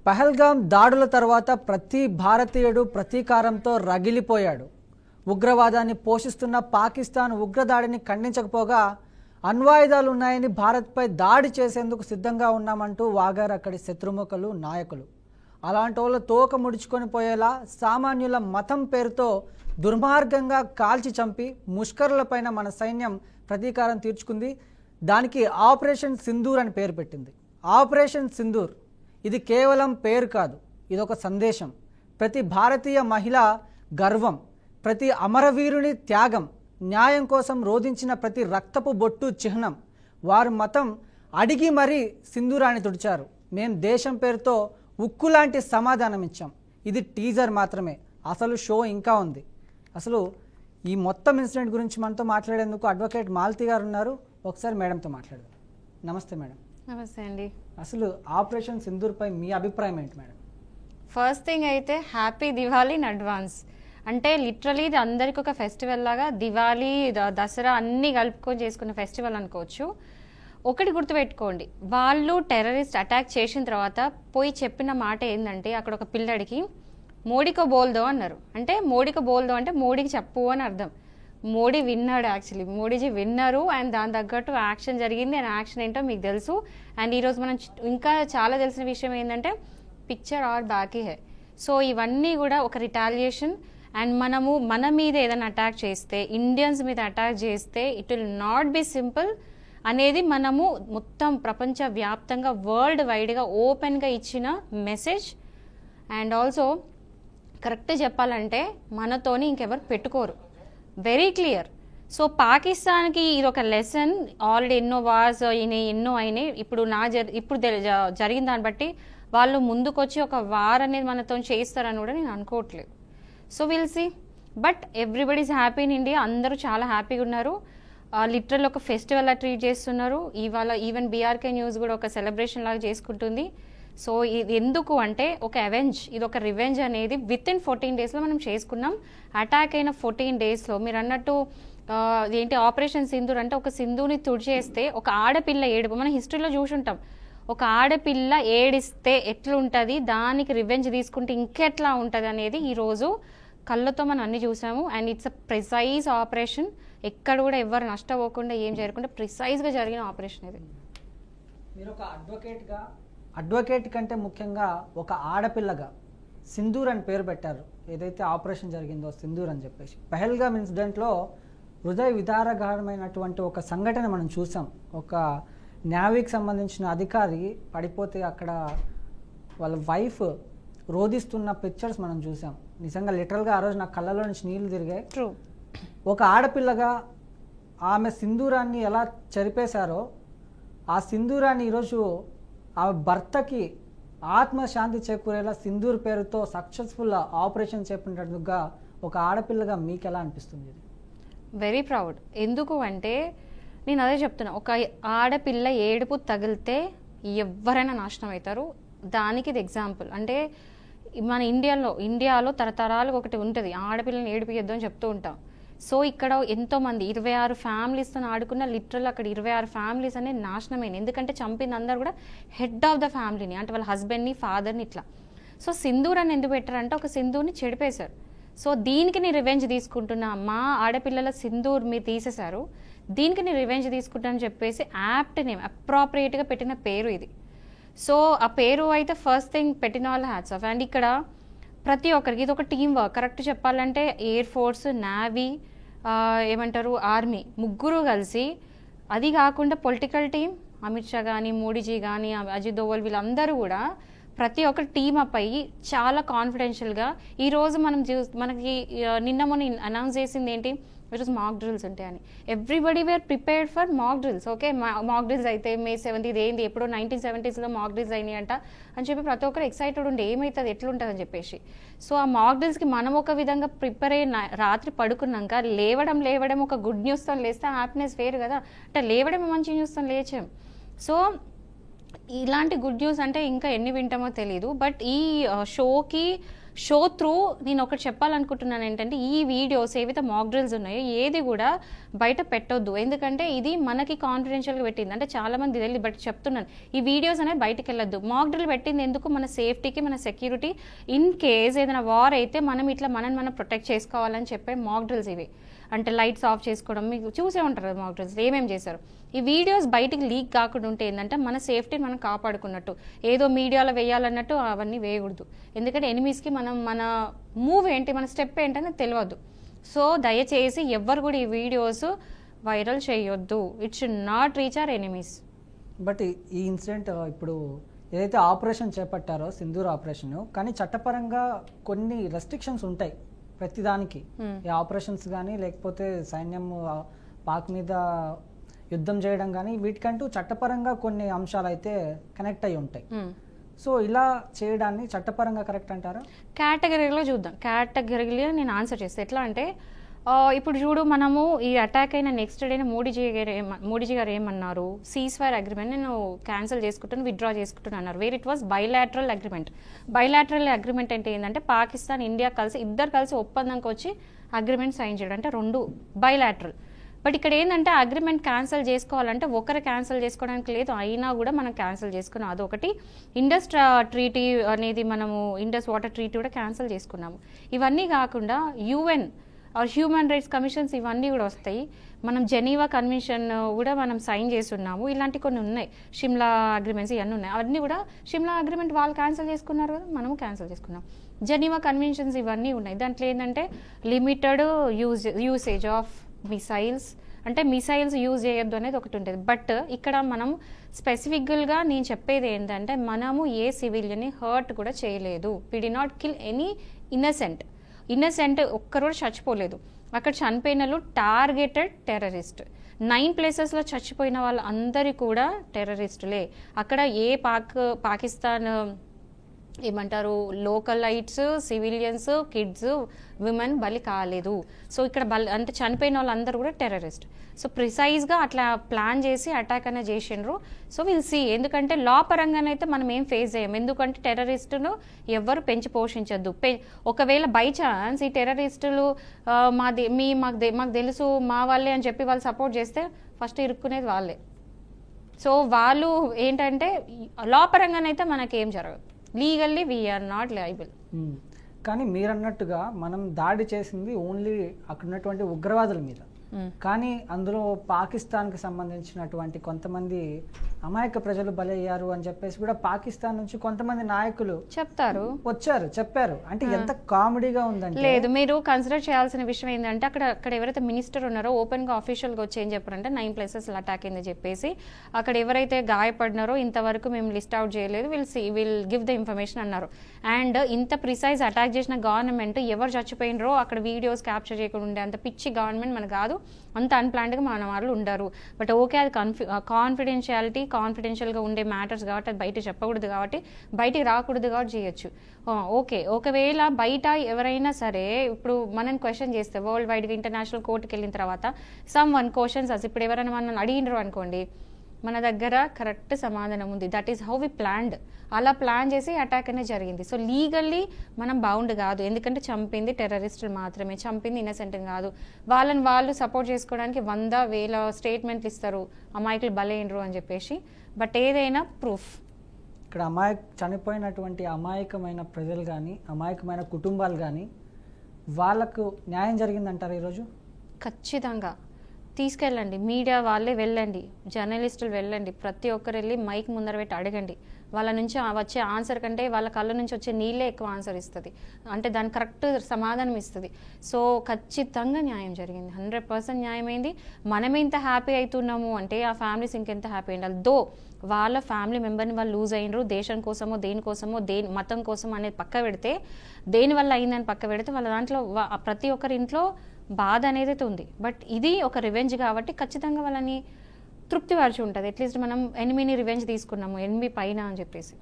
పహల్గాం దాడుల తర్వాత ప్రతి భారతీయుడు ప్రతీకారంతో రగిలిపోయాడు. ఉగ్రవాదాన్ని పోషిస్తున్న పాకిస్తాన్ ఉగ్రదాడిని ఖండించకపోగా అణ్వాయుధాలు ఉన్నాయని భారత్పై దాడి చేసేందుకు సిద్ధంగా ఉన్నామంటూ వాగారు అక్కడి శత్రుముఖులు నాయకులు. అలాంటి వాళ్ళు తోక ముడుచుకొని పోయేలా సామాన్యుల మతం పేరుతో దుర్మార్గంగా కాల్చి చంపి ముష్కరులపైన మన సైన్యం ప్రతీకారం తీర్చుకుంది. దానికి ఆపరేషన్ సింధూర్ అని పేరు పెట్టింది. ఆపరేషన్ సింధూర్ ఇది కేవలం పేరు కాదు, ఇదొక సందేశం. ప్రతి భారతీయ మహిళ గర్వం, ప్రతి అమరవీరుని త్యాగం, న్యాయం కోసం రోధించిన ప్రతి రక్తపు బొట్టు చిహ్నం. వారు మతం అడిగి మరీ సింధూరాన్ని తుడిచారు. మేం దేశం పేరుతో ఉక్కులాంటి సమాధానం ఇచ్చాం. ఇది టీజర్ మాత్రమే, అసలు షో ఇంకా ఉంది. అసలు ఈ మొత్తం ఇన్సిడెంట్ గురించి మనతో మాట్లాడేందుకు అడ్వకేట్ మాలతి గారు ఉన్నారు. ఒకసారి మేడంతో మాట్లాడదాం. నమస్తే మేడం. నమస్తే అండి. అసలు ఆపరేషన్ సింధూర్పై మీ అభిప్రాయం ఏంటి మేడం? ఫస్ట్ థింగ్ అయితే హ్యాపీ దివాళీ ఇన్ అడ్వాన్స్. అంటే లిటరలీ ఇది అందరికి ఒక ఫెస్టివల్ లాగా, దివాళీ దసరా అన్నీ కలుపుకొని చేసుకున్న ఫెస్టివల్ అనుకోవచ్చు. ఒకటి గుర్తుపెట్టుకోండి, వాళ్ళు టెర్రరిస్ట్ అటాక్ చేసిన తర్వాత పోయి చెప్పిన మాట ఏంటంటే అక్కడ ఒక పిల్లడికి మోడీకో బోల్దో అన్నారు. అంటే మోడీకో బోల్దో అంటే మోడీకి చెప్పు అని అర్థం. మోడీ విన్నాడు, యాక్చువల్లీ మోడీజీ విన్నారు అండ్ దాని తగ్గట్టు యాక్షన్ జరిగింది. అండ్ యాక్షన్ ఏంటో మీకు తెలుసు. అండ్ ఈరోజు మనం ఇంకా చాలా తెలిసిన విషయం ఏంటంటే పిక్చర్ ఆర్ బాకీ హే. సో ఇవన్నీ కూడా ఒక రిటాలియేషన్. అండ్ మనము మన మీద ఏదైనా అటాక్ చేస్తే, ఇండియన్స్ మీద అటాక్ చేస్తే it will not be simple అనేది మనము మొత్తం ప్రపంచవ్యాప్తంగా వరల్డ్ వైడ్గా ఓపెన్గా ఇచ్చిన మెసేజ్. అండ్ ఆల్సో కరెక్ట్ చెప్పాలంటే మనతోని ఇంకెవరు పెట్టుకోరు, వెరీ క్లియర్. సో పాకిస్తాన్కి ఇది ఒక లెసన్. ఆల్రెడీ ఎన్నో వార్స్ ఎన్నో అయినాయి. ఇప్పుడు జరిగిన దాన్ని బట్టి వాళ్ళు ముందుకొచ్చి ఒక వార్ అనేది మనతో చేస్తారని కూడా నేను అనుకోవట్లేదు. So will see. But everybody's happy in India. అందరూ చాలా హ్యాపీగా ఉన్నారు. లిటరల్ ఒక ఫెస్టివల్లా ట్రీట్ చేస్తున్నారు. ఇవాళ ఈవెన్ బీఆర్కే న్యూస్ కూడా ఒక సెలబ్రేషన్ లాగా చేసుకుంటుంది. సో ఇది ఎందుకు అంటే ఒక ఇది ఒక రివెంజ్ అనేది విత్ ఇన్ 14 డేస్లో మనం చేసుకున్నాం. అటాక్ అయిన 14 డేస్లో మీరు అన్నట్టు ఏంటి ఆపరేషన్ సింధూర్ అంటే ఒక సింధుని తుడిచేస్తే ఒక ఆడపిల్ల ఏడుపు మనం హిస్టరీలో చూసుంటాం. ఒక ఆడపిల్ల ఏడిస్తే ఎట్లుంటుంది, దానికి రివెంజ్ తీసుకుంటే ఇంకెట్లా ఉంటుంది అనేది ఈరోజు కళ్ళతో మనం అన్ని చూసాము. And it's a precise operation. ఎక్కడ కూడా ఎవరు నష్టపోకుండా ఏం చేయకుండా ప్రిసైజ్గా జరిగిన ఆపరేషన్ ఇది. మీరు ఒక అడ్వకేట్ కంటే ముఖ్యంగా ఒక ఆడపిల్లగా సింధూర్ అని పేరు పెట్టారు. ఏదైతే ఆపరేషన్ జరిగిందో సింధూర్ అని చెప్పేసి. పహల్గామ్ ఇన్సిడెంట్లో హృదయ విదారకరమైనటువంటి ఒక సంఘటన మనం చూసాం. ఒక నేవీకి సంబంధించిన అధికారి పడిపోతే అక్కడ వాళ్ళ వైఫ్ రోధిస్తున్న పిక్చర్స్ మనం చూసాం. నిజంగా లిటరల్గా ఆ రోజు నా కళ్ళలో నుంచి నీళ్లు తిరిగాయి. ట్రూ. ఒక ఆడపిల్లగా ఆమె సింధూరాన్ని ఎలా చెరిపేశారో, ఆ సింధూరాన్ని ఈరోజు ఆ భర్తకి ఆత్మశాంతి చేకూరేలా సింధూర్ పేరుతో సక్సెస్ఫుల్ ఆపరేషన్ చేపట్టినట్టుగా ఒక ఆడపిల్లగా మీకు ఎలా అనిపిస్తుంది? Very proud. ఎందుకు అంటే నేను అదే చెప్తున్నా, ఒక ఆడపిల్ల ఏడుపు తగిలితే ఎవరైనా నాశనం అవుతారు. దానికి ఇది ఎగ్జాంపుల్. అంటే మన ఇండియాలో తరతరాలకు ఒకటి ఉంటుంది, ఆడపిల్లని ఏడిపియొద్దు అని చెప్తూ ఉంటాం. సో ఇక్కడ ఎంతోమంది 26 ఫ్యామిలీస్తో ఆడుకున్న లిటరల్ అక్కడ 26 ఫ్యామిలీస్ అనేది నాశనమైంది. ఎందుకంటే చంపింది అందరూ కూడా హెడ్ ఆఫ్ ద ఫ్యామిలీని, అంటే వాళ్ళ హస్బెండ్ని, ఫాదర్ని ఇట్లా. సో సింధూర్ అని ఎందుకు పెట్టారంటే ఒక సింధూర్ని చెడిపేశారు. సో దీనికి నేను రివెంజ్ తీసుకుంటున్నా, మా ఆడపిల్లల సింధూర్ మీరు తీసేశారు, దీనికి నేను రివెంజ్ తీసుకుంటా అని చెప్పేసి యాప్ట్ నేమ్, అప్రాప్రియేట్గా పెట్టిన పేరు ఇది. సో ఆ పేరు అయితే ఫస్ట్ థింగ్ పెట్టిన వాళ్ళ హ్యాట్స్ ఆఫ్. అండ్ ఇక్కడ ప్రతి ఒక్కరికి ఇది ఒక టీం వర్క్. కరెక్ట్ చెప్పాలంటే ఎయిర్ ఫోర్స్, నేవీ, ఆర్మీ ముగ్గురు కలిసి, అది కాకుండా పొలిటికల్ టీం అమిత్ షా కానీ, మోడీజీ కానీ, అజిత్ దోవల్ వీళ్ళందరూ కూడా ప్రతి ఒక్క టీమ్ అప్ అయ్యి చాలా కాన్ఫిడెన్షియల్గా ఈరోజు మనకి నిన్న మొన్న అనౌన్స్ చేసింది ఏంటి, ఈరోజు మాక్ డ్రిల్స్ ఉంటాయని. Everybody were prepared for mock drills. Okay, mock drills అయితే May 7th ఇది ఏంది, ఎప్పుడో 1970s మాక్ డ్రిల్స్ అయినాయి అంట అని చెప్పి ప్రతి ఒక్కరు ఎక్సైటెడ్ ఉండి ఏమవుతుంది ఎట్లుంటుంది అని చెప్పేసి. సో ఆ మాక్ డ్రిల్స్కి మనం ఒక విధంగా ప్రిపేర్ అయ్యి రాత్రి పడుకున్నాక లేవడం ఒక గుడ్ న్యూస్తో లేస్తే హ్యాపీనెస్ వేరు కదా. అంటే లేవడం మంచి న్యూస్తో లేచాం. సో ఇలాంటి గుడ్ న్యూస్ అంటే ఇంకా ఎన్ని వింటామో తెలియదు. బట్ ఈ షోకి షో త్రూ నేను ఒకటి చెప్పాలనుకుంటున్నాను ఏంటంటే, ఈ వీడియోస్ ఏవైతే మాక్ డ్రిల్స్ ఉన్నాయో ఏది కూడా బయట పెట్టొద్దు. ఎందుకంటే ఇది మనకి కాన్ఫిడెన్షియల్గా పెట్టింది, అంటే చాలా మంది తెలియదు, బట్ చెప్తున్నాను ఈ వీడియోస్ అనేది బయటకు వెళ్ళొద్దు. మాక్ డ్రిల్ పెట్టింది ఎందుకు? మన సేఫ్టీకి, మన సెక్యూరిటీ, ఇన్ కేస్ ఏదైనా వార్ అయితే మనం ఇట్లా మనం ప్రొటెక్ట్ చేసుకోవాలని చెప్పే మాక్ డ్రిల్స్ ఇవి. అంటే లైట్స్ ఆఫ్ చేసుకోవడం, మీకు చూసే ఉంటారు మాక్ డ్రిల్స్ ఏమేమి చేశారు. ఈ వీడియోస్ బయటికి లీక్ కాకుండా ఉంటే ఏంటంటే మన సేఫ్టీని మనం కాపాడుకున్నట్టు. ఏదో మీడియాలో వేయాలన్నట్టు అవన్నీ వేయకూడదు. ఎందుకంటే ఎనిమీస్కి మన మూవ్ ఏంటి, మన స్టెప్ ఏంటని తెలియదు. సో దయచేసి ఎవ్వరు కూడా ఈ వీడియోస్ వైరల్ చేయొద్దు. It should not reach our enemies. But ఈ ఇన్సిడెంట్ ఇప్పుడు ఏదైతే ఆపరేషన్ చేపట్టారో సింధూర్ ఆపరేషన్, కానీ చట్టపరంగా కొన్ని రెస్ట్రిక్షన్స్ ఉంటాయి ప్రతిదానికి. ఈ ఆపరేషన్స్ కానీ లేకపోతే సైన్యం పాక్ మీద యుద్ధం చేయడం కానీ వీటికంటూ చట్టపరంగా కొన్ని అంశాలు అయితే కనెక్ట్ అయి ఉంటాయి. సో ఇలా చేయడాన్ని చట్టపరంగా కరెక్ట్ అంటారా? కేటగిరీలో చూద్దాం. కేటగిరీలో నేను ఆన్సర్ చేస్తాను. ఎట్లా అంటే ఇప్పుడు చూడు, మనము ఈ అటాక్ అయిన నెక్స్ట్ డేనే మోడీజీ గారు ఏమన్నారు, సీజ్ ఫైర్ అగ్రిమెంట్ నేను క్యాన్సిల్ చేసుకుంటాను, విత్డ్రా చేసుకుంటాను అన్నారు. Where it was bilateral agreement. Bilateral agreement అంటే ఏంటంటే పాకిస్తాన్, ఇండియా ఇద్దరు కలిసి ఒప్పందంకి వచ్చి అగ్రిమెంట్ సైన్ చేయడం, అంటే రెండు బైలాటరల్. బట్ ఇక్కడ ఏంటంటే అగ్రిమెంట్ క్యాన్సిల్ చేసుకోవాలంటే ఒకరు క్యాన్సిల్ చేసుకోవడానికి లేదు, అయినా కూడా మనం క్యాన్సిల్ చేసుకున్నాం. అదొకటి. ఇండస్ ట్రీటీ అనేది మనము ఇండస్ వాటర్ ట్రీటీ కూడా క్యాన్సిల్ చేసుకున్నాము. ఇవన్నీ కాకుండా యుఎన్ హ్యూమన్ రైట్స్ కమిషన్స్ ఇవన్నీ కూడా వస్తాయి. మనం జెనీవా కన్వెన్షన్ కూడా మనం సైన్ చేసి ఉన్నాము. ఇలాంటి కొన్ని ఉన్నాయి, షిమ్లా అగ్రిమెంట్స్ ఇవన్నీ ఉన్నాయి. అవన్నీ కూడా షిమ్లా అగ్రిమెంట్ వాళ్ళు క్యాన్సిల్ చేసుకున్నారు కదా, మనము క్యాన్సిల్ చేసుకున్నాం. జెనీవా కన్వెన్షన్స్ ఇవన్నీ ఉన్నాయి. దాంట్లో ఏంటంటే లిమిటెడ్ యూసేజ్ ఆఫ్ మిసైల్స్, అంటే మిసైల్స్ యూజ్ చేయొద్దు అనేది ఒకటి ఉంటుంది. బట్ ఇక్కడ మనం స్పెసిఫిక్గా నేను చెప్పేది ఏంటంటే మనము ఏ సివిలియన్ని హర్ట్ కూడా చేయలేదు. We did not kill any innocent ఒక్కరు కూడా చచ్చిపోలేదు. అక్కడ చనిపోయిన వాళ్ళు టార్గెటెడ్ టెర్రరిస్ట్. 9 ప్లేసెస్లో చచ్చిపోయిన వాళ్ళు అందరి కూడా టెర్రరిస్టులే. అక్కడ ఏ పాకిస్తాన్ ఏమంటారు లోకలైట్స్, సివిలియన్స్, కిడ్స్, విమెన్ బలి కాలేదు. సో ఇక్కడ అంటే చనిపోయిన వాళ్ళందరూ కూడా టెర్రరిస్ట్. సో ప్రిసైజ్గా అట్లా ప్లాన్ చేసి అటాక్ అనేది చేసిండ్రు. So will see. ఎందుకంటే లా పరంగానైతే మనం ఏం ఫేస్ చేయం, ఎందుకంటే టెర్రరిస్టును ఎవరు పెంచి పోషించద్దు. ఒకవేళ బై ఛాన్స్ ఈ టెర్రరిస్టులు మాకు తెలుసు మా వాళ్ళే అని చెప్పి వాళ్ళు సపోర్ట్ చేస్తే ఫస్ట్ ఇరుక్కునేది వాళ్ళే. సో వాళ్ళు ఏంటంటే లా పరంగానైతే మనకేం జరగదు, లీగల్లీ వీఆర్ నాట్ లయబుల్. కానీ మీరు అన్నట్టుగా మనం దాడి చేసింది ఓన్లీ అక్కడ ఉన్నటువంటి ఉగ్రవాదుల మీద, కానీ అందులో పాకిస్తాన్కి సంబంధించినటువంటి కొంతమంది అమాయక ప్రజలు బలయ్యారు అని చెప్పేసి కూడా పాకిస్తాన్ నుంచి కొంతమంది నాయకులు చెప్పారు. అంటే ఎంత కామెడీగా ఉందంటే, లేదు మీరు కన్సిడర్ చేయాల్సిన విషయం ఏంటంటే అక్కడ ఎవరైతే మినిస్టర్ ఉన్నారో ఓపెన్ గా ఆఫీషియల్ గా వచ్చి ఏం చెప్పారంటే 9 ప్లేసెస్ అటాక్ అయింది చెప్పేసి, అక్కడ ఎవరైతే గాయపడినారో ఇంతవరకు మేము లిస్ట్ అవుట్ చేయలేదు, విల్ గివ్ ద ఇన్ఫర్మేషన్ అన్నారు. అండ్ ఇంత ప్రిసైజ్ అటాక్ చేసిన గవర్నమెంట్ ఎవరు చచ్చిపోయినరో అక్కడ వీడియోస్ క్యాప్చర్ చేయకుండా ఉండే అంత పిచ్చి గవర్నమెంట్ మనకు కాదు, అంత అన్ప్లాన్డ్గా మన వాళ్ళు ఉండరు. బట్ ఓకే, అది కాన్ఫిడెన్షియల్గా ఉండే మ్యాటర్స్ కాబట్టి అది బయట చెప్పకూడదు, కాబట్టి బయటికి రాకూడదు కాబట్టి చేయొచ్చు. ఓకే, ఒకవేళ బయట ఎవరైనా సరే ఇప్పుడు మనం క్వశ్చన్ చేస్తే వరల్డ్ వైడ్గా ఇంటర్నేషనల్ కోర్టుకి వెళ్ళిన తర్వాత సమ్ వన్ క్వశ్చన్స్ ఇప్పుడు ఎవరైనా మనం అడిగినరు అనుకోండి, మన దగ్గర కరెక్ట్ సమాధానం ఉంది. That is how we planned. అలా ప్లాన్ చేసి అటాక్ అనేది జరిగింది. సో లీగల్లీ మనం బౌండ్ కాదు, ఎందుకంటే చంపింది టెర్రరిస్టులు మాత్రమే, చంపింది ఇన్నసెంట్ కాదు. వాళ్ళని వాళ్ళు సపోర్ట్ చేసుకోవడానికి 100,000 స్టేట్మెంట్లు ఇస్తారు అమాయకులు బలైనరు అని చెప్పేసి. బట్ ఏదైనా ప్రూఫ్. ఇక్కడ చనిపోయినటువంటి అమాయకమైన ప్రజలు కానీ అమాయకమైన కుటుంబాలు కానీ వాళ్ళకు న్యాయం జరిగిందంటారు ఈరోజు? ఖచ్చితంగా తీసుకెళ్ళండి, మీడియా వాళ్ళే వెళ్ళండి, జర్నలిస్టులు వెళ్ళండి, ప్రతి ఒక్కరు వెళ్ళి మైక్ ముందర పెట్టి అడగండి. వాళ్ళ నుంచి వచ్చే ఆన్సర్ కంటే వాళ్ళ కళ్ళ నుంచి వచ్చే నీళ్ళే ఎక్కువ ఆన్సర్ ఇస్తుంది, అంటే దాని కరెక్ట్ సమాధానం ఇస్తుంది. సో ఖచ్చితంగా న్యాయం జరిగింది, 100% న్యాయమైంది. మనమే ఇంత హ్యాపీ అవుతున్నాము అంటే ఆ ఫ్యామిలీస్ ఇంకెంత హ్యాపీ అయిండాలి. వాళ్ళ ఫ్యామిలీ మెంబర్ని వాళ్ళు లూజ్ అయినరు, దేశం కోసమో దేనికోసమో మతం కోసం అనేది పక్క పెడితే, దేనివల్ల అయిందని పక్క పెడితే వాళ్ళ దాంట్లో ప్రతి ఒక్కరి ఇంట్లో బాధ అనేది ఉంది. బట్ ఇది ఒక రివెంజ్ కాబట్టి ఖచ్చితంగా వాళ్ళని తృప్తిపరిచి ఉంటుంది. అట్లీస్ట్ మనం ఎనిమిని రివెంజ్ తీసుకున్నాము, ఎనిమి పైన అని చెప్పేసి.